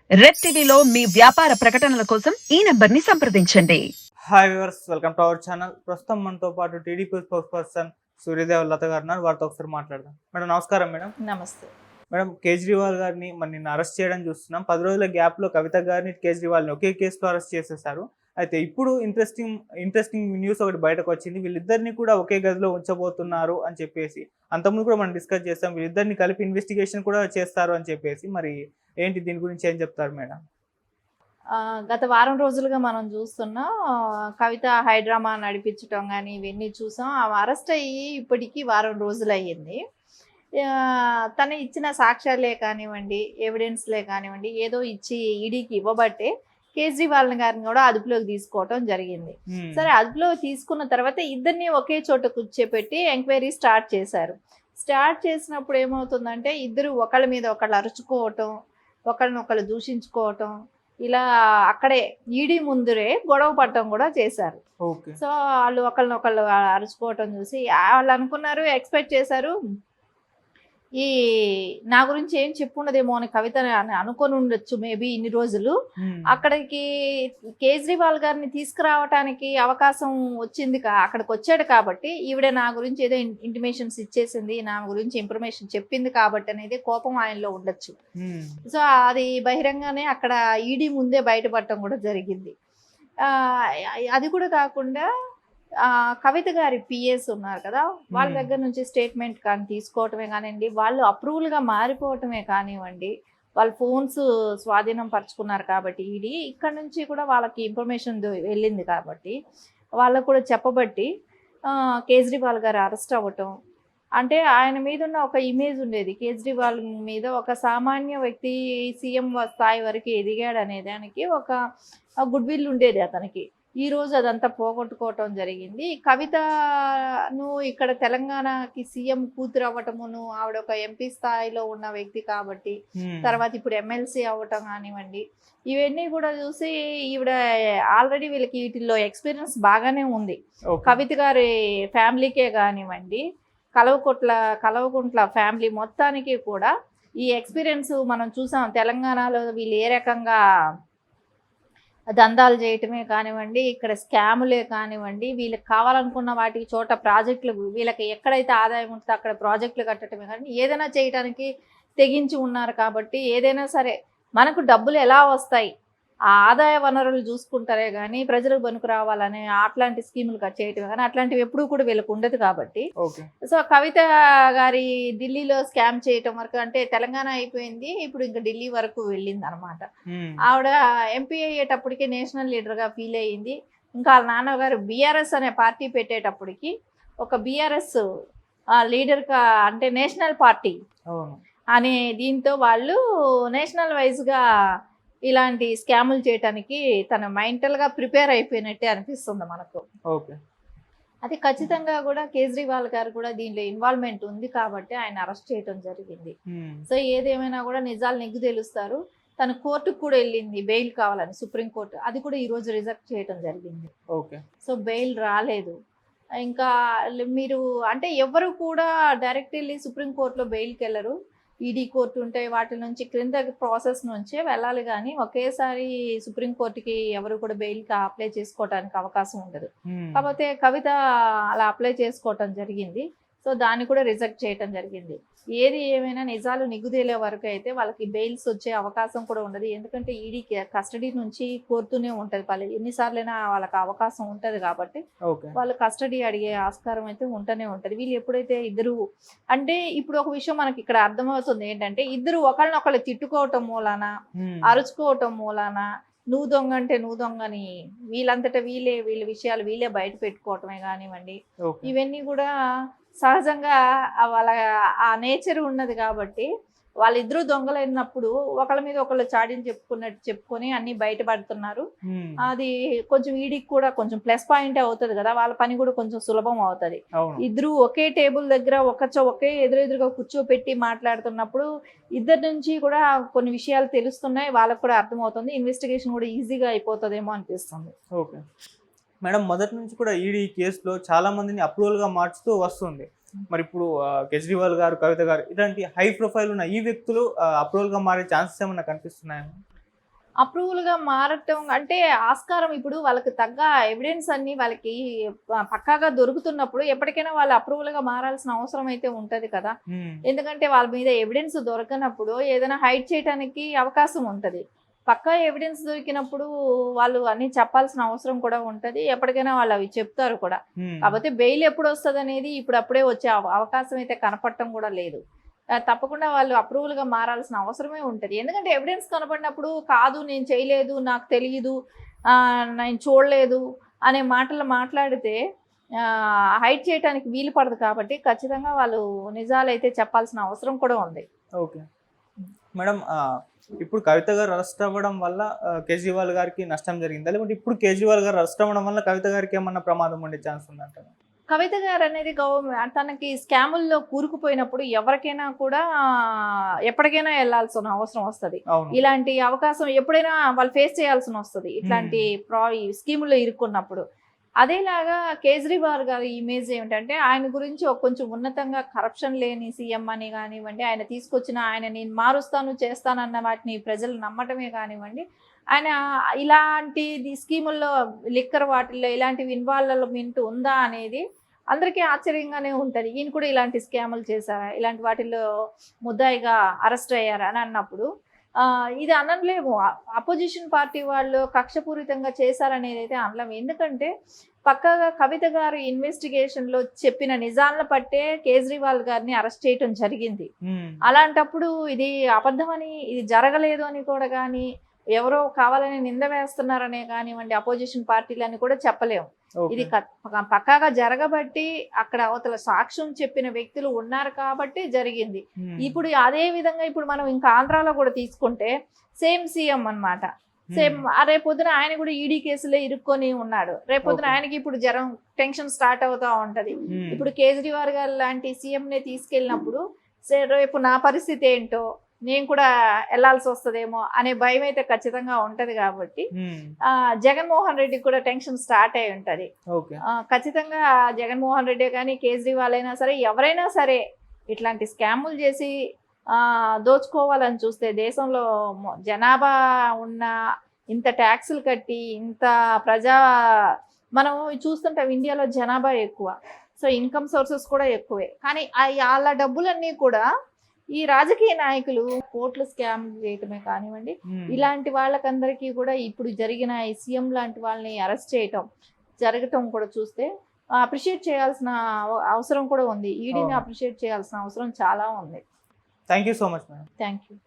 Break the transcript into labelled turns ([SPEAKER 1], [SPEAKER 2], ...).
[SPEAKER 1] Red టీవీలో మీ వ్యాపార ప్రకటనల కోసం ఈ నంబర్ని సంప్రదించండి.
[SPEAKER 2] Hi viewers, welcome to our channel. ప్రస్తుతం మనతో పాటు టీడీపీ స్పోక్స్ పర్సన్ సూర్యదేవ్ లత గారు ఉన్నారు. వారితో ఒకసారి మాట్లాడదాం. మేడం నమస్కారం. మేడం
[SPEAKER 3] నమస్తే.
[SPEAKER 2] మేడం కేజ్రీవాల్ గారిని నిన్న అరెస్ట్ చేయడం చూస్తున్నాం. 10 రోజుల గ్యాప్లో కవిత గారిని కేజ్రీవాల్ని ఒకే కేసులో అరెస్ట్ చేసేసారు. అయితే ఇప్పుడు ఇంట్రెస్టింగ్ న్యూస్ ఒకటి బయటకు వచ్చింది. వీళ్ళిద్దరిని కూడా ఒకే గదిలో ఉంచబోతున్నారు అని చెప్పేసి. అంతకుముందు కూడా మనం డిస్కస్ చేస్తాం, వీళ్ళిద్దరిని కలిపి ఇన్వెస్టిగేషన్ కూడా చేస్తారు అని చెప్పేసి. మరి ఏంటి దీని గురించి ఏం చెప్తారు మేడం?
[SPEAKER 3] గత వారం రోజులుగా మనం చూస్తున్నాం, కవిత హైడ్రామా నడిపించడం కానీ ఇవన్నీ చూసాం. ఆమె అరెస్ట్ అయ్యి ఇప్పటికీ వారం రోజులు అయ్యింది. తను ఇచ్చిన సాక్ష్యాలే కానివ్వండి, ఎవిడెన్స్లే కానివ్వండి, ఏదో ఇచ్చి ఈడీకి ఇవ్వబట్టే కేజ్రీవాల్ గారిని కూడా అదుపులోకి తీసుకోవటం జరిగింది. సరే, అదుపులోకి తీసుకున్న తర్వాత ఇద్దరిని ఒకే చోట కూర్చోపెట్టి ఎంక్వైరీ స్టార్ట్ చేశారు. స్టార్ట్ చేసినప్పుడు ఏమవుతుందంటే ఇద్దరు ఒకళ్ళ మీద ఒకళ్ళు అరుచుకోవటం, ఒకళ్ళనొకళ్ళు దూషించుకోవటం, ఇలా అక్కడే ఈడీ ముందరే గొడవ పడటం కూడా చేశారు. సో వాళ్ళు ఒకళ్ళనొకళ్ళు అరుచుకోవటం చూసి వాళ్ళు అనుకున్నారు, ఎక్స్పెక్ట్ చేశారు, ఈ నా గురించి ఏం చెప్పుండదేమో అని కవిత అని అనుకొని ఉండొచ్చు మేబీ ఇన్ని రోజులు. అక్కడికి కేజ్రీవాల్ గారిని తీసుకురావటానికి అవకాశం వచ్చింది, అక్కడికి వచ్చాడు కాబట్టి ఈవిడ నా గురించి ఏదో ఇంటిమేషన్స్ ఇచ్చేసింది, నా గురించి ఇన్ఫర్మేషన్ చెప్పింది కాబట్టి అనేది కోపం ఆయనలో ఉండొచ్చు. సో అది బహిరంగానే అక్కడ ఈడీ ముందే బయటపడటం కూడా జరిగింది. అది కూడా కాకుండా కవిత గారి పిఎస్ ఉన్నారు కదా, వాళ్ళ దగ్గర నుంచి స్టేట్మెంట్ కానీ తీసుకోవటమే కానివ్వండి, వాళ్ళు అప్రూవల్గా మారిపోవటమే కానివ్వండి, వాళ్ళ ఫోన్స్ స్వాధీనం పరుచుకున్నారు కాబట్టి ఈడీ ఇక్కడ నుంచి కూడా వాళ్ళకి ఇన్ఫర్మేషన్ వెళ్ళింది కాబట్టి వాళ్ళకు కూడా చెప్పబట్టి కేజ్రీవాల్ గారు అరెస్ట్ అవ్వటం. అంటే ఆయన మీద ఉన్న ఒక ఇమేజ్ ఉండేది, కేజ్రీవాల్ మీద ఒక సామాన్య వ్యక్తి సీఎం స్థాయి వరకు ఎదిగాడు అనే దానికి ఒక గుడ్ విల్ ఉండేది అతనికి. ఈరోజు అదంతా పోగొట్టుకోవటం జరిగింది. కవితను ఇక్కడ తెలంగాణకి సీఎం కూతురు అవ్వటమును, ఆవిడ ఒక ఎంపీ స్థాయిలో ఉన్న వ్యక్తి కాబట్టి, తర్వాత ఇప్పుడు ఎమ్మెల్సీ అవ్వటం కానివ్వండి, ఇవన్నీ కూడా చూసి ఈవిడ ఆల్రెడీ వీళ్ళకి వీటిల్లో ఎక్స్పీరియన్స్ బాగానే ఉంది. కవిత గారి ఫ్యామిలీకే కానివ్వండి, కలవకుంట్ల ఫ్యామిలీ మొత్తానికి కూడా ఈ ఎక్స్పీరియన్స్ మనం చూసాం. తెలంగాణలో వీళ్ళు ఏ రకంగా దందాలు చేయటమే కానివ్వండి, ఇక్కడ స్కాములే కానివ్వండి, వీళ్ళకి కావాలనుకున్న వాటికి చోట ప్రాజెక్టులు, వీళ్ళకి ఎక్కడైతే ఆదాయం ఉంటుందో అక్కడ ప్రాజెక్టులు కట్టడమే కానీ ఏదైనా చేయడానికి తెగించి ఉన్నారు. కాబట్టి ఏదైనా సరే మనకు డబ్బులు ఎలా వస్తాయి, ఆ ఆదాయ వనరులు చూసుకుంటారే కానీ ప్రజలకు పనికి రావాలనే అట్లాంటి స్కీములు కట్ చేయటమే కానీ అట్లాంటివి ఎప్పుడూ కూడా వీళ్ళకి ఉండదు. కాబట్టి సో కవిత గారి ఢిల్లీలో స్కామ్ చేయటం వరకు, అంటే తెలంగాణ అయిపోయింది, ఇప్పుడు ఇంకా ఢిల్లీ వరకు వెళ్ళింది అనమాట. ఆవిడ ఎంపీ అయ్యేటప్పటికి నేషనల్ లీడర్గా ఫీల్ అయ్యింది. ఇంకా వాళ్ళ నాన్నగారు బీఆర్ఎస్ అనే పార్టీ పెట్టేటప్పటికి ఒక బీఆర్ఎస్ లీడర్గా, అంటే నేషనల్ పార్టీ అనే దీంతో వాళ్ళు నేషనల్ వైజ్గా ఇలాంటి స్కాములు చేయడానికి తన మెంటల్గా ప్రిపేర్ అయిపోయినట్టే అనిపిస్తుంది మనకు. అది ఖచ్చితంగా కూడా కేజ్రీవాల్ గారు కూడా దీనిలో ఇన్వాల్వ్మెంట్ ఉంది కాబట్టి ఆయన అరెస్ట్ చేయడం జరిగింది. సో ఏదేమైనా కూడా నిజాలు నెగ్గు తెలుస్తారు. తన కోర్టుకు కూడా వెళ్ళింది బెయిల్ కావాలని, సుప్రీంకోర్టు, అది కూడా ఈరోజు రిజెక్ట్ చేయడం జరిగింది. సో బెయిల్ రాలేదు. ఇంకా మీరు అంటే ఎవరు కూడా డైరెక్ట్ వెళ్ళి సుప్రీంకోర్టులో బెయిల్కి వెళ్ళరు. ఈడీ కోర్టు ఉంటాయి, వాటి నుంచి క్రింద ప్రాసెస్ నుంచే వెళ్ళాలి కానీ ఒకేసారి సుప్రీంకోర్టుకి ఎవరు కూడా బెయిల్కి అప్లై చేసుకోవడానికి అవకాశం ఉండదు. కాకపోతే కవిత అలా అప్లై చేసుకోవటం జరిగింది. సో దాన్ని కూడా రిజెక్ట్ చేయటం జరిగింది. ఏది ఏమైనా నిజాలు నిగ్గుదేలే వరకు అయితే వాళ్ళకి బెయిల్స్ వచ్చే అవకాశం కూడా ఉండదు. ఎందుకంటే ఈడీ కస్టడీ నుంచి కోరుతూనే ఉంటుంది, వాళ్ళు ఎన్నిసార్లైనా వాళ్ళకి అవకాశం ఉంటుంది కాబట్టి వాళ్ళు కస్టడీ అడిగే ఆస్కారం అయితే ఉంటూనే ఉంటుంది. వీళ్ళు ఎప్పుడైతే ఇద్దరు, అంటే ఇప్పుడు ఒక విషయం మనకి ఇక్కడ అర్థమవుతుంది ఏంటంటే, ఇద్దరు ఒకళ్ళనొకళ్ళు తిట్టుకోవటం మూలాన, అరుచుకోవటం మూలాన, నువ్వు దొంగ అంటే నువ్వు దొంగని వీళ్ళంతటా వీళ్ళ విషయాలు వీళ్ళే బయట పెట్టుకోవటమే కానివ్వండి, ఇవన్నీ కూడా సహజంగా వాళ్ళ ఆ నేచర్ ఉన్నది. కాబట్టి వాళ్ళిద్దరూ దొంగలైనప్పుడు ఒకళ్ళ మీద ఒకళ్ళు చాడీని చెప్పుకొని అన్ని బయటపడుతున్నారు. అది కొంచెం ఈడీకి కూడా కొంచెం ప్లస్ పాయింట్ అవుతుంది కదా, వాళ్ళ పని కూడా కొంచెం సులభం అవుతుంది. ఇద్దరు ఒకే టేబుల్ దగ్గర ఒకే ఎదురెదురుగా కూర్చోపెట్టి మాట్లాడుతున్నప్పుడు ఇద్దరి నుంచి కూడా కొన్ని విషయాలు తెలుస్తున్నాయి, వాళ్ళకు కూడా అర్థమవుతుంది. ఇన్వెస్టిగేషన్ కూడా ఈజీగా అయిపోతుందేమో అనిపిస్తుంది.
[SPEAKER 2] మేడం, మొదటి నుంచి కూడా ఈడీ కేసులో చాలా మందిని అప్రూవల్గా మార్చుతూ వస్తుంది. మరి ఇప్పుడు కేజ్రీవాల్ గారు, కవిత గారు ఇలాంటి హై ప్రొఫైల్ ఉన్న ఈ వ్యక్తులు అప్రూవల్గా మారే ఛాన్సెస్ ఏమన్నా కనిపిస్తున్నాయా?
[SPEAKER 3] అప్రూవల్గా మారటం అంటే ఆస్కారం ఇప్పుడు వాళ్ళకి తగ్గ ఎవిడెన్స్ అన్ని వాళ్ళకి పక్కాగా దొరుకుతున్నప్పుడు ఎప్పటికైనా వాళ్ళు అప్రూవల్గా మారాల్సిన అవసరం అయితే ఉంటుంది కదా. ఎందుకంటే వాళ్ళ మీద ఎవిడెన్స్ దొరకనప్పుడు ఏదైనా హైడ్ చేయడానికి అవకాశం ఉంటుంది. పక్కా ఎవిడెన్స్ దొరికినప్పుడు వాళ్ళు అన్ని చెప్పాల్సిన అవసరం కూడా ఉంటుంది. ఎప్పటికైనా వాళ్ళు అవి చెప్తారు కూడా. కాకపోతే బెయిల్ ఎప్పుడు వస్తుంది అనేది ఇప్పుడు అప్పుడే వచ్చే అవకాశం అయితే కనపడటం కూడా లేదు. తప్పకుండా వాళ్ళు అప్రూవల్గా మారాల్సిన అవసరమే ఉంటుంది. ఎందుకంటే ఎవిడెన్స్ కనపడినప్పుడు కాదు నేను చేయలేదు, నాకు తెలియదు, నేను చూడలేదు అనే మాటలు మాట్లాడితే హైడ్ చేయడానికి వీలు పడదు. కాబట్టి ఖచ్చితంగా వాళ్ళు నిజాలైతే చెప్పాల్సిన అవసరం కూడా ఉంది.
[SPEAKER 2] ఓకే మేడం, ఇప్పుడు కవిత గారు అరెస్ట్ అవ్వడం వల్ల కేజ్రీవాల్ గారికి నష్టం జరిగిందా, లేకుంటే ఇప్పుడు కేజ్రీవాల్ గారు అరెస్ట్ అవ్వడం వల్ల కవిత గారికి ఏమన్నా ప్రమాదం ఉండే ఛాన్స్ ఉందంటారు?
[SPEAKER 3] కవిత గారు అనేది తనకి స్కాముల్లో కూరుకుపోయినప్పుడు ఎవరికైనా కూడా ఎప్పటికైనా వెళ్లాల్సిన అవసరం వస్తుంది. ఇలాంటి అవకాశం ఎప్పుడైనా వాళ్ళు ఫేస్ చేయాల్సిన వస్తుంది ఇట్లాంటి స్కీముల్లో ఇరుక్కున్నప్పుడు. అదేలాగా కేజ్రీవాల్ గారి ఇమేజ్ ఏమిటంటే ఆయన గురించి కొంచెం ఉన్నతంగా కరప్షన్ లేని సీఎం అని కానివ్వండి, ఆయన తీసుకొచ్చిన ఆయన నేను మారుస్తాను చేస్తానన్న వాటిని ప్రజలు నమ్మటమే కానివ్వండి, ఆయన ఇలాంటి స్కీముల్లో లిక్కర్ వాటిల్లో ఇలాంటివి ఇన్వాల్వ్మెంట్ ఉందా అనేది అందరికీ ఆశ్చర్యంగానే ఉంటుంది. ఈయన కూడా ఇలాంటి స్కాములు చేశారా, ఇలాంటి వాటిల్లో ముద్దాయిగా అరెస్ట్ అయ్యారా అని అన్నప్పుడు ఇది అనలేము. అపోజిషన్ పార్టీ వాళ్ళు కక్షపూరితంగా చేశారనేది అయితే అనలేము. ఎందుకంటే పక్కగా కవిత గారు ఇన్వెస్టిగేషన్లో చెప్పిన నిజాలను పట్టే కేజ్రీవాల్ గారిని అరెస్ట్ చేయటం జరిగింది. అలాంటప్పుడు ఇది అబద్ధమని, ఇది జరగలేదు అని కూడా కానీ, ఎవరో కావాలని నింద వేస్తున్నారనే కానివ్వండి అపోజిషన్ పార్టీలని కూడా చెప్పలేము. ఇది పక్కాగా జరగబట్టి అక్కడ అవతల సాక్ష్యం చెప్పిన వ్యక్తులు ఉన్నారు కాబట్టి జరిగింది. ఇప్పుడు అదే విధంగా ఇప్పుడు మనం ఇంకా ఆంధ్రాలో కూడా తీసుకుంటే సేమ్ సీఎం అన్నమాట. సేమ్ రేపొద్దున ఆయన కూడా ఈడీ కేసులో ఇరుక్కొని ఉన్నాడు. రేపొద్దున ఆయనకి ఇప్పుడు టెన్షన్ స్టార్ట్ అవుతా ఉంటది. ఇప్పుడు కేజ్రీవాల్ గారు లాంటి సీఎం నే తీసుకెళ్ళినప్పుడు రేపు నా పరిస్థితి ఏంటో, నేను కూడా వెళ్లాల్సి వస్తుందేమో అనే భయం అయితే ఖచ్చితంగా ఉంటది. కాబట్టి జగన్మోహన్ రెడ్డికి కూడా టెన్షన్ స్టార్ట్ అయి ఉంటది. ఖచ్చితంగా జగన్మోహన్ రెడ్డి కానీ కేజ్రీవాల్ అయినా సరే ఎవరైనా సరే ఇట్లాంటి స్కాములు చేసి దోచుకోవాలని చూస్తే, దేశంలో జనాభా ఉన్న ఇంత ట్యాక్సులు కట్టి ఇంత మనం చూస్తుంటాం ఇండియాలో జనాభా ఎక్కువ, సో ఇన్కమ్ సోర్సెస్ కూడా ఎక్కువే. కానీ వాళ్ళ డబ్బులన్నీ కూడా ఈ రాజకీయ నాయకులు కోట్లు స్కామ్ చేయటమే కానివ్వండి, ఇలాంటి వాళ్ళకందరికీ కూడా ఇప్పుడు జరిగిన ఈ సీఎం లాంటి వాళ్ళని అరెస్ట్ జరగటం కూడా చూస్తే అప్రిషియేట్ చేయాల్సిన అవసరం కూడా ఉంది. ఈడీని అప్రిషియేట్ చేయాల్సిన అవసరం చాలా ఉంది.
[SPEAKER 2] Thank you so much madam.
[SPEAKER 3] Thank you.